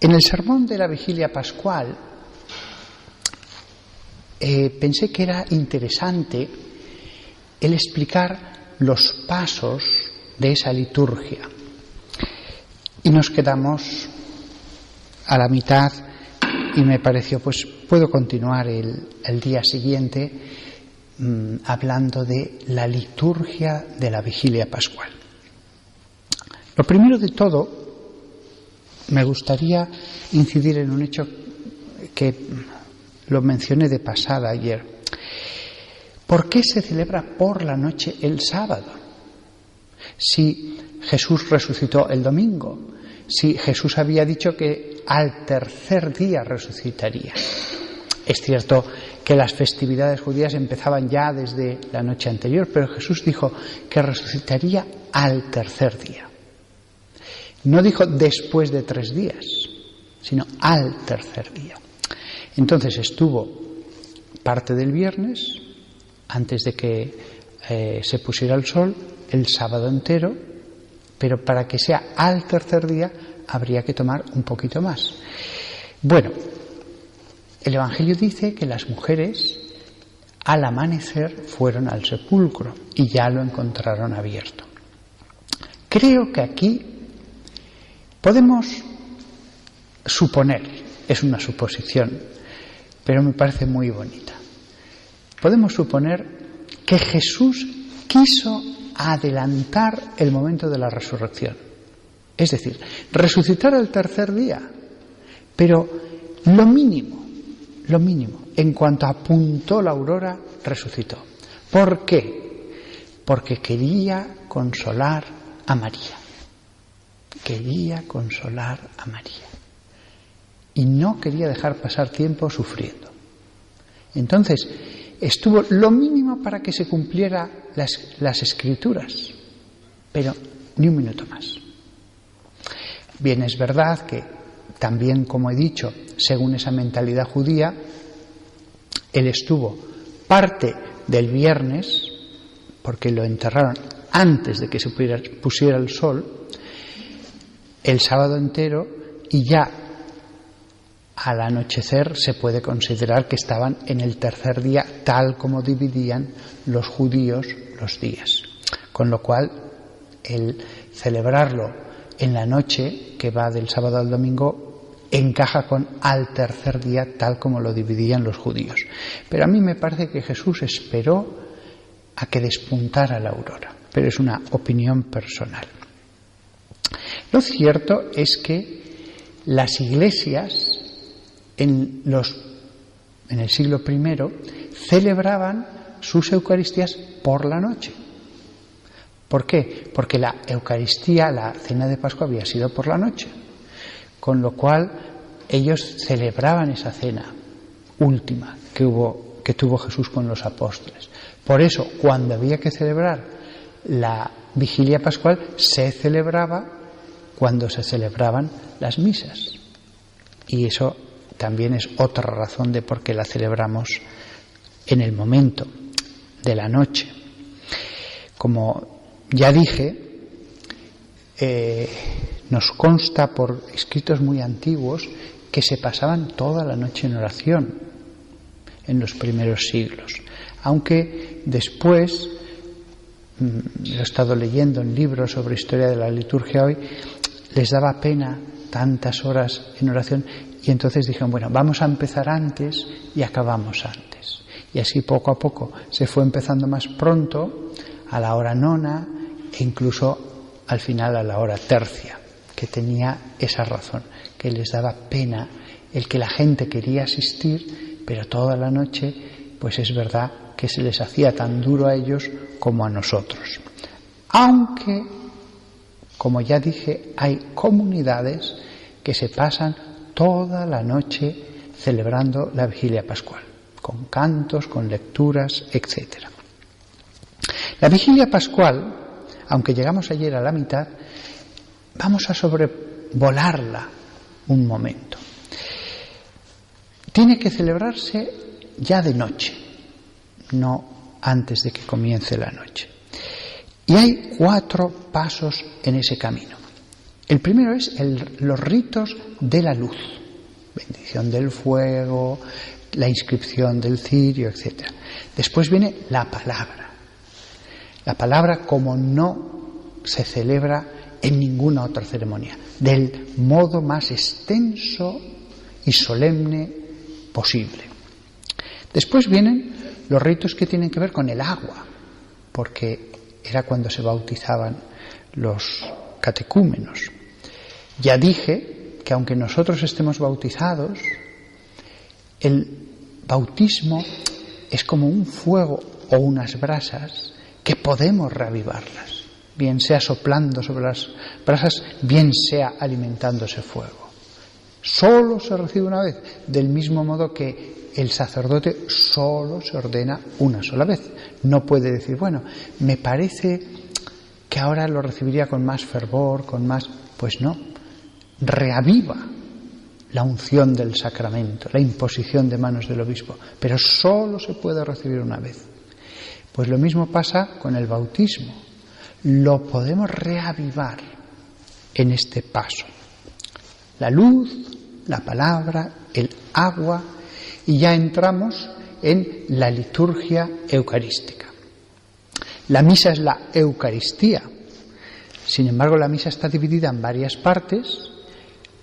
En el sermón de la Vigilia Pascual pensé que era interesante el explicar los pasos de esa liturgia. Y nos quedamos a la mitad y me pareció, pues puedo continuar el día siguiente hablando de la liturgia de la Vigilia Pascual. Lo primero de todo, me gustaría incidir en un hecho que lo mencioné de pasada ayer. ¿Por qué se celebra por la noche el sábado? Si Jesús resucitó el domingo, si Jesús había dicho que al tercer día resucitaría. Es cierto que las festividades judías empezaban ya desde la noche anterior, pero Jesús dijo que resucitaría al tercer día. No dijo después de 3 días, sino al tercer día. Entonces estuvo parte del viernes, antes de que se pusiera el sol, el sábado entero, pero para que sea al tercer día habría que tomar un poquito más. Bueno, el Evangelio dice que las mujeres al amanecer fueron al sepulcro y ya lo encontraron abierto. Creo que aquí podemos suponer, es una suposición, pero me parece muy bonita. Podemos suponer que Jesús quiso adelantar el momento de la resurrección. Es decir, resucitar al tercer día, pero lo mínimo, en cuanto apuntó la aurora, resucitó. ¿Por qué? Porque quería consolar a María. Quería consolar a María. Y no quería dejar pasar tiempo sufriendo. Entonces, estuvo lo mínimo para que se cumpliera las Escrituras, pero ni un minuto más. Bien, es verdad que también, como he dicho, según esa mentalidad judía, él estuvo parte del viernes, porque lo enterraron antes de que se pusiera el sol, el sábado entero, y ya al anochecer se puede considerar que estaban en el tercer día, tal como dividían los judíos los días. Con lo cual, el celebrarlo en la noche, que va del sábado al domingo, encaja con al tercer día, tal como lo dividían los judíos. Pero a mí me parece que Jesús esperó a que despuntara la aurora, pero es una opinión personal. Lo cierto es que las iglesias en el siglo I celebraban sus Eucaristías por la noche. ¿Por qué? Porque la Eucaristía, la cena de Pascua, había sido por la noche. Con lo cual ellos celebraban esa cena última que tuvo Jesús con los apóstoles. Por eso, cuando había que celebrar la Vigilia Pascual, se celebraba cuando se celebraban las misas. Y eso también es otra razón de por qué la celebramos en el momento de la noche. Como ya dije, nos consta por escritos muy antiguos que se pasaban toda la noche en oración en los primeros siglos. Aunque después, lo he estado leyendo en libros sobre historia de la liturgia hoy, les daba pena tantas horas en oración y entonces dijeron, bueno, vamos a empezar antes y acabamos antes. Y así poco a poco se fue empezando más pronto, a la hora nona e incluso al final a la hora tercia, que tenía esa razón, que les daba pena el que la gente quería asistir, pero toda la noche, pues es verdad que se les hacía tan duro a ellos como a nosotros. Aunque, como ya dije, hay comunidades que se pasan toda la noche celebrando la Vigilia Pascual, con cantos, con lecturas, etc. La Vigilia Pascual, aunque llegamos ayer a la mitad, vamos a sobrevolarla un momento. Tiene que celebrarse ya de noche, no antes de que comience la noche. Y hay 4 pasos en ese camino. El primero es los ritos de la luz, bendición del fuego, la inscripción del cirio, etc. Después viene la palabra. La palabra como no se celebra en ninguna otra ceremonia, del modo más extenso y solemne posible. Después vienen los ritos que tienen que ver con el agua, porque era cuando se bautizaban los catecúmenos. Ya dije que aunque nosotros estemos bautizados, el bautismo es como un fuego o unas brasas que podemos reavivarlas, bien sea soplando sobre las brasas, bien sea alimentando ese fuego. Solo se recibe una vez, del mismo modo que el sacerdote solo se ordena una sola vez. No puede decir, bueno, me parece que ahora lo recibiría con más fervor, con más... Pues no, reaviva la unción del sacramento, la imposición de manos del obispo, pero solo se puede recibir una vez. Pues lo mismo pasa con el bautismo. Lo podemos reavivar en este paso. La luz, la palabra, el agua, y ya entramos en la liturgia eucarística. La misa es la Eucaristía. Sin embargo, la misa está dividida en varias partes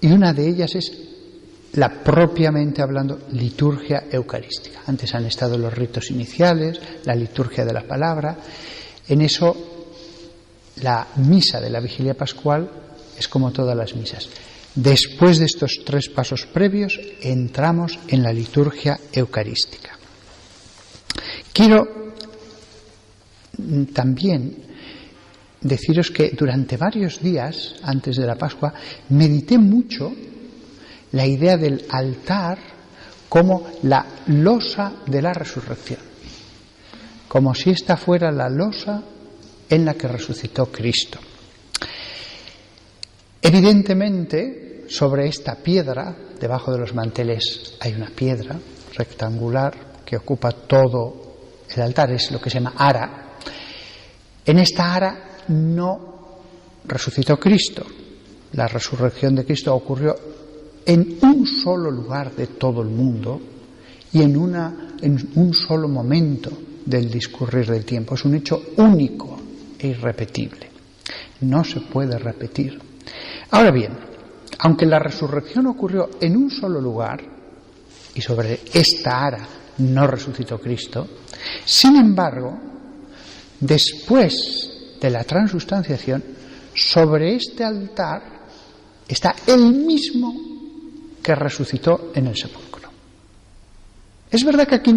y una de ellas es la propiamente hablando liturgia eucarística. Antes han estado los ritos iniciales, la liturgia de la palabra. En eso, la misa de la Vigilia Pascual es como todas las misas. Después de estos 3 pasos previos, entramos en la liturgia eucarística. Quiero también deciros que durante varios días, antes de la Pascua, medité mucho la idea del altar como la losa de la resurrección, como si esta fuera la losa en la que resucitó Cristo. Evidentemente, sobre esta piedra, debajo de los manteles hay una piedra rectangular que ocupa todo el altar, es lo que se llama ara. En esta ara no resucitó Cristo. La resurrección de Cristo ocurrió en un solo lugar de todo el mundo y en un solo momento del discurrir del tiempo. Es un hecho único e irrepetible. No se puede repetir. Ahora bien, aunque la resurrección ocurrió en un solo lugar y sobre esta ara no resucitó Cristo, sin embargo, después de la transustanciación, sobre este altar está el mismo que resucitó en el sepulcro. Es verdad que aquí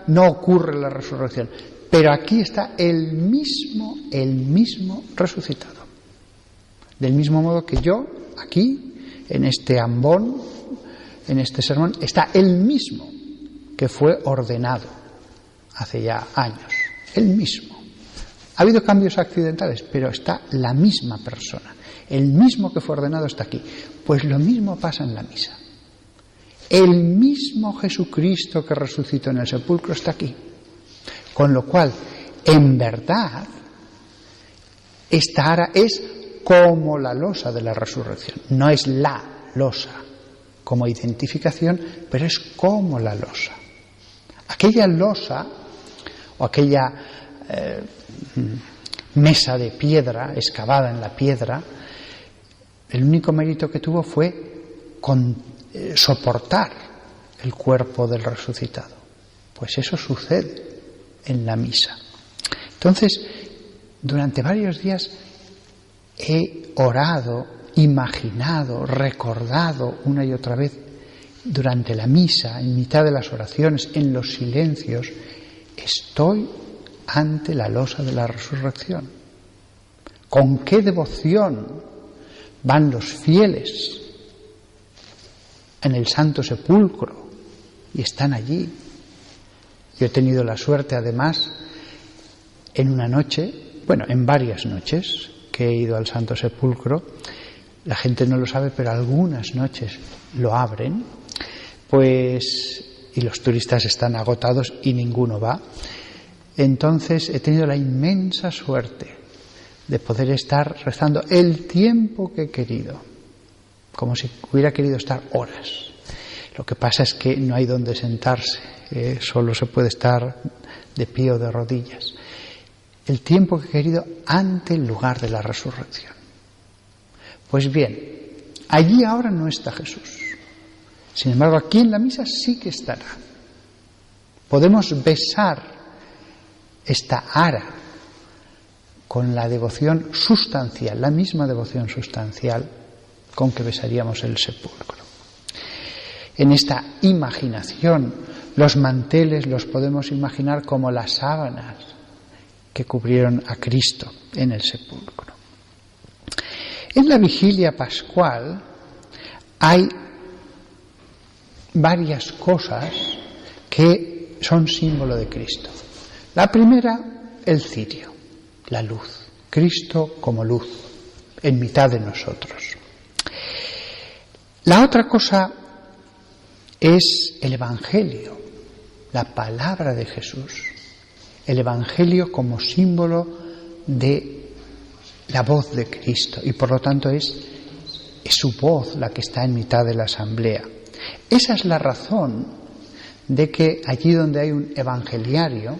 no ocurre la resurrección, pero aquí está el mismo resucitado. Del mismo modo que yo, aquí, en este ambón, en este sermón, está el mismo que fue ordenado hace ya años, el mismo. Ha habido cambios accidentales, pero está la misma persona. El mismo que fue ordenado está aquí. Pues lo mismo pasa en la misa. El mismo Jesucristo que resucitó en el sepulcro está aquí. Con lo cual, en verdad, esta ara es como la losa de la resurrección. No es la losa como identificación, pero es como la losa. Aquella losa o aquella mesa de piedra, excavada en la piedra, el único mérito que tuvo fue soportar el cuerpo del resucitado. Pues eso sucede en la misa. Entonces, durante varios días he orado, imaginado, recordado una y otra vez durante la misa, en mitad de las oraciones, en los silencios, estoy ante la losa de la resurrección. ¿Con qué devoción van los fieles en el Santo Sepulcro y están allí? Yo he tenido la suerte, además, en una noche, en varias noches que he ido al Santo Sepulcro, la gente no lo sabe, pero algunas noches lo abren, y los turistas están agotados y ninguno va. Entonces he tenido la inmensa suerte de poder estar rezando el tiempo que he querido, como si hubiera querido estar horas. Lo que pasa es que no hay donde sentarse, solo se puede estar de pie o de rodillas. El tiempo que he querido ante el lugar de la resurrección. Pues bien, allí ahora no está Jesús. Sin embargo, aquí en la misa sí que estará. Podemos besar esta ara con la devoción sustancial, la misma devoción sustancial con que besaríamos el sepulcro. En esta imaginación, los manteles los podemos imaginar como las sábanas que cubrieron a Cristo en el sepulcro. En la vigilia pascual hay varias cosas que son símbolo de Cristo. La primera, el cirio, la luz. Cristo como luz en mitad de nosotros. La otra cosa es el Evangelio, la palabra de Jesús. El Evangelio como símbolo de la voz de Cristo y por lo tanto es su voz la que está en mitad de la asamblea. Esa es la razón de que allí donde hay un evangeliario,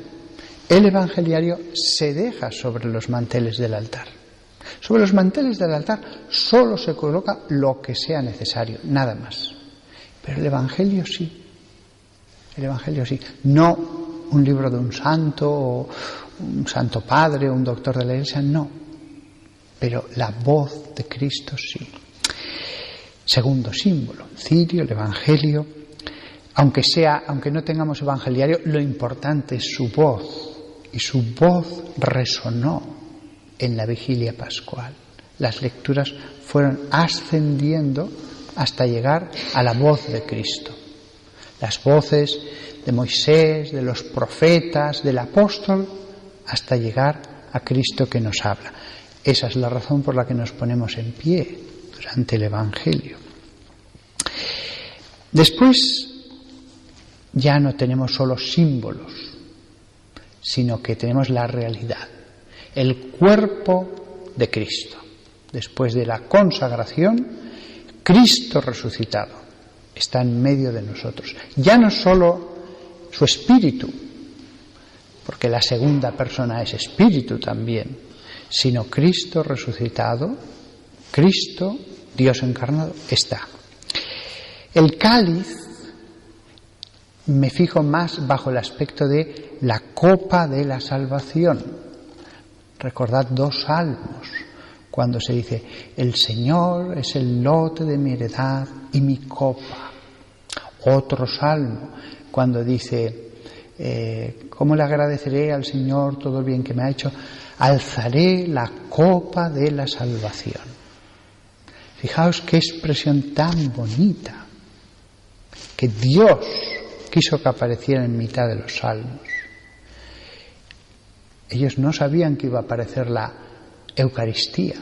el evangeliario se deja sobre los manteles del altar. Sobre los manteles del altar solo se coloca lo que sea necesario, nada más. Pero el Evangelio sí. El Evangelio sí. No un libro de un santo, o un santo padre, o un doctor de la Iglesia, no. Pero la voz de Cristo sí. Segundo símbolo, el cirio, el Evangelio. Aunque no tengamos evangeliario, lo importante es su voz. Y su voz resonó en la vigilia pascual. Las lecturas fueron ascendiendo hasta llegar a la voz de Cristo. Las voces de Moisés, de los profetas, del apóstol, hasta llegar a Cristo que nos habla. Esa es la razón por la que nos ponemos en pie durante el Evangelio. Después ya no tenemos solo símbolos, sino que tenemos la realidad, el cuerpo de Cristo. Después de la consagración, Cristo resucitado está en medio de nosotros. Ya no solo su espíritu, porque la segunda persona es espíritu también, sino Cristo resucitado, Cristo, Dios encarnado, está. El cáliz, me fijo más bajo el aspecto de la copa de la salvación. Recordad 2 salmos, cuando se dice, el Señor es el lote de mi heredad y mi copa. Otro salmo, cuando dice, ¿cómo le agradeceré al Señor todo el bien que me ha hecho? Alzaré la copa de la salvación. Fijaos qué expresión tan bonita, que Dios quiso que apareciera en mitad de los salmos. Ellos no sabían que iba a aparecer la Eucaristía.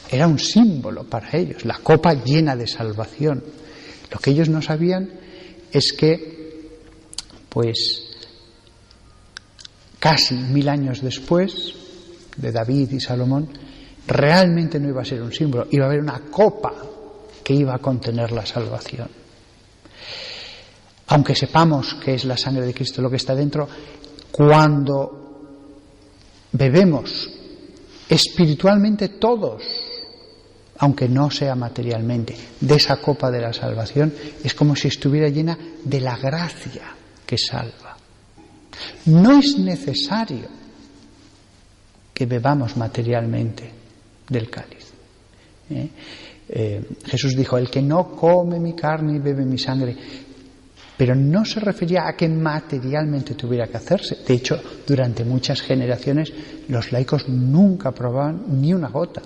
Era un símbolo para ellos, la copa llena de salvación. Lo que ellos no sabían es que, pues, casi 1000 años después de David y Salomón, realmente no iba a ser un símbolo, iba a haber una copa que iba a contener la salvación. Aunque sepamos que es la sangre de Cristo lo que está dentro, cuando bebemos espiritualmente todos, aunque no sea materialmente, de esa copa de la salvación, es como si estuviera llena de la gracia que salva. No es necesario que bebamos materialmente del cáliz. Jesús dijo, el que no come mi carne y bebe mi sangre, pero no se refería a que materialmente tuviera que hacerse. De hecho, durante muchas generaciones los laicos nunca probaban ni una gota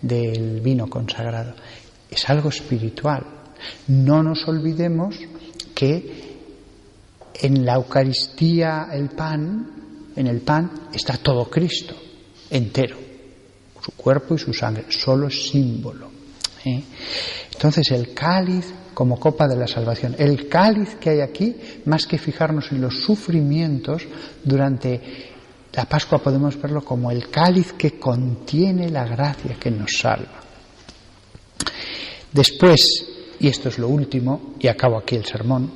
del vino consagrado. Es algo espiritual. No nos olvidemos que en la Eucaristía en el pan está todo Cristo, entero, su cuerpo y su sangre, solo es símbolo. Entonces el cáliz como copa de la salvación, el cáliz que hay aquí, más que fijarnos en los sufrimientos durante La Pascua podemos verlo como el cáliz que contiene la gracia que nos salva. Después, y esto es lo último, y acabo aquí el sermón,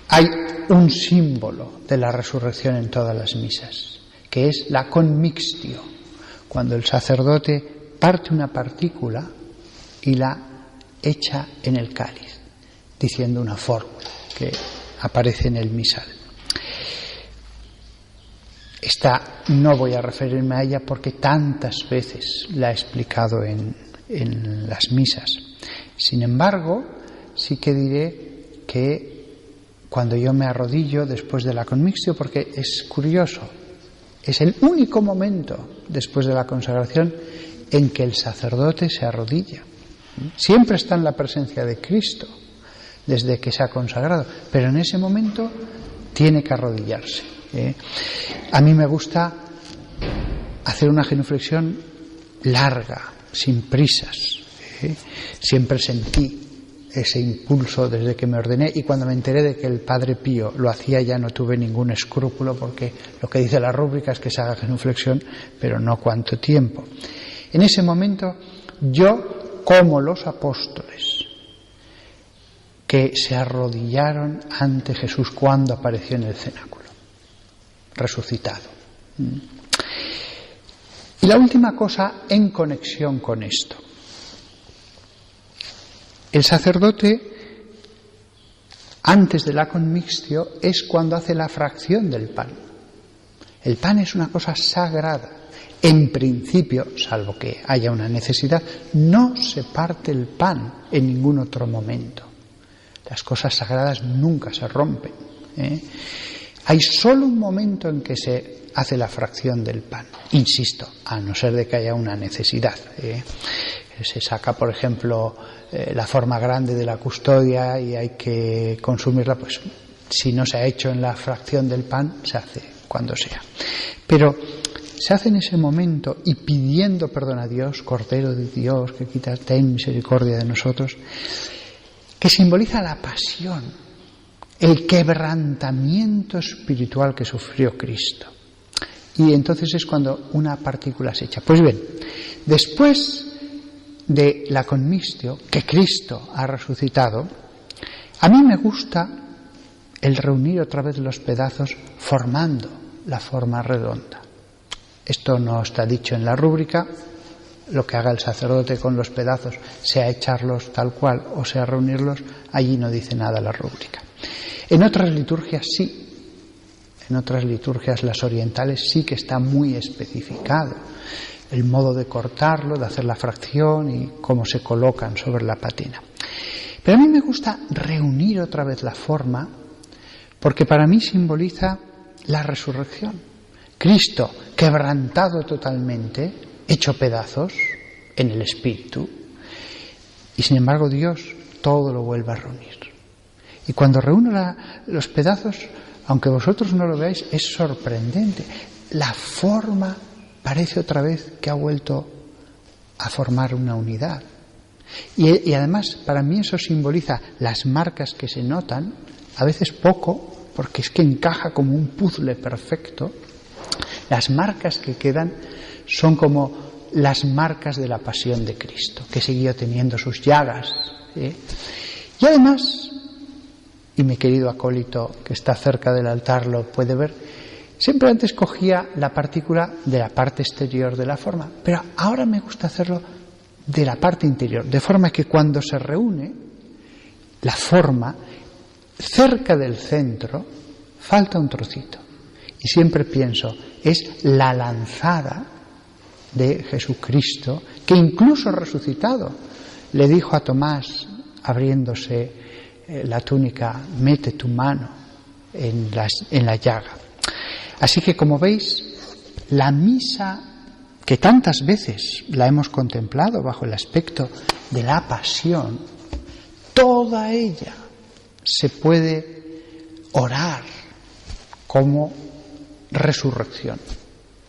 hay un símbolo de la resurrección en todas las misas, que es la conmixtio, cuando el sacerdote parte una partícula y la echa en el cáliz, diciendo una fórmula que aparece en el misal. Esta no voy a referirme a ella porque tantas veces la he explicado en las misas. Sin embargo, sí que diré que cuando yo me arrodillo después de la conmixtio, porque es curioso, es el único momento después de la consagración en que el sacerdote se arrodilla. Siempre está en la presencia de Cristo desde que se ha consagrado, pero en ese momento tiene que arrodillarse. A mí me gusta hacer una genuflexión larga, sin prisas. Siempre sentí ese impulso desde que me ordené, y cuando me enteré de que el Padre Pío lo hacía ya no tuve ningún escrúpulo, porque lo que dice la rúbrica es que se haga genuflexión, pero no cuánto tiempo. En ese momento yo, como los apóstoles que se arrodillaron ante Jesús cuando apareció en el cenáculo resucitado. Y la última cosa en conexión con esto: el sacerdote, antes de la conmixtio, es cuando hace la fracción del pan. El pan es una cosa sagrada. En principio, salvo que haya una necesidad, no se parte el pan en ningún otro momento. Las cosas sagradas nunca se rompen. Hay solo un momento en que se hace la fracción del pan. Insisto, a no ser de que haya una necesidad. Se saca, por ejemplo, la forma grande de la custodia y hay que consumirla, pues si no se ha hecho en la fracción del pan, se hace cuando sea. Pero se hace en ese momento y pidiendo perdón a Dios, Cordero de Dios, que quitas, ten misericordia de nosotros, que simboliza la pasión, el quebrantamiento espiritual que sufrió Cristo. Y entonces es cuando una partícula se echa. Pues bien, después de la conmixtio, que Cristo ha resucitado, a mí me gusta el reunir otra vez los pedazos formando la forma redonda. Esto no está dicho en la rúbrica. Lo que haga el sacerdote con los pedazos, sea echarlos tal cual o sea reunirlos, allí no dice nada la rúbrica. En otras liturgias sí. En otras liturgias, las orientales, sí que está muy especificado el modo de cortarlo, de hacer la fracción y cómo se colocan sobre la patina. Pero a mí me gusta reunir otra vez la forma, porque para mí simboliza la resurrección. Cristo, quebrantado totalmente, hecho pedazos en el espíritu, y sin embargo Dios todo lo vuelve a reunir. Y cuando reúno los pedazos, aunque vosotros no lo veáis, es sorprendente. La forma parece otra vez que ha vuelto a formar una unidad. Y además, para mí eso simboliza las marcas que se notan, a veces poco, porque es que encaja como un puzzle perfecto. Las marcas que quedan son como las marcas de la pasión de Cristo, que siguió teniendo sus llagas. Y además, y mi querido acólito que está cerca del altar lo puede ver, siempre antes cogía la partícula de la parte exterior de la forma, pero ahora me gusta hacerlo de la parte interior, de forma que cuando se reúne la forma, cerca del centro falta un trocito. Y siempre pienso, es la lanzada de Jesucristo, que incluso resucitado le dijo a Tomás, abriéndose la túnica, mete tu mano en la llaga. Así que, como veis, la misa, que tantas veces la hemos contemplado bajo el aspecto de la pasión, toda ella se puede orar como resurrección,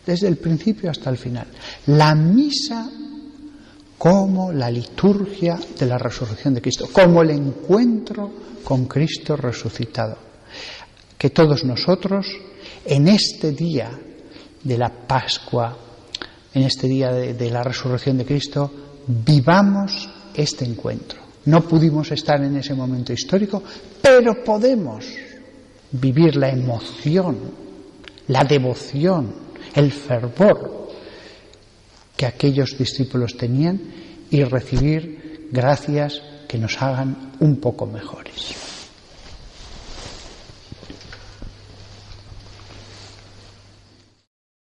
desde el principio hasta el final. La misa como la liturgia de la resurrección de Cristo, como el encuentro con Cristo resucitado. Que todos nosotros, en este día de la Pascua, en este día de la resurrección de Cristo, vivamos este encuentro. No pudimos estar en ese momento histórico, pero podemos vivir la emoción, la devoción, el fervor que aquellos discípulos tenían y recibir gracias que nos hagan un poco mejores.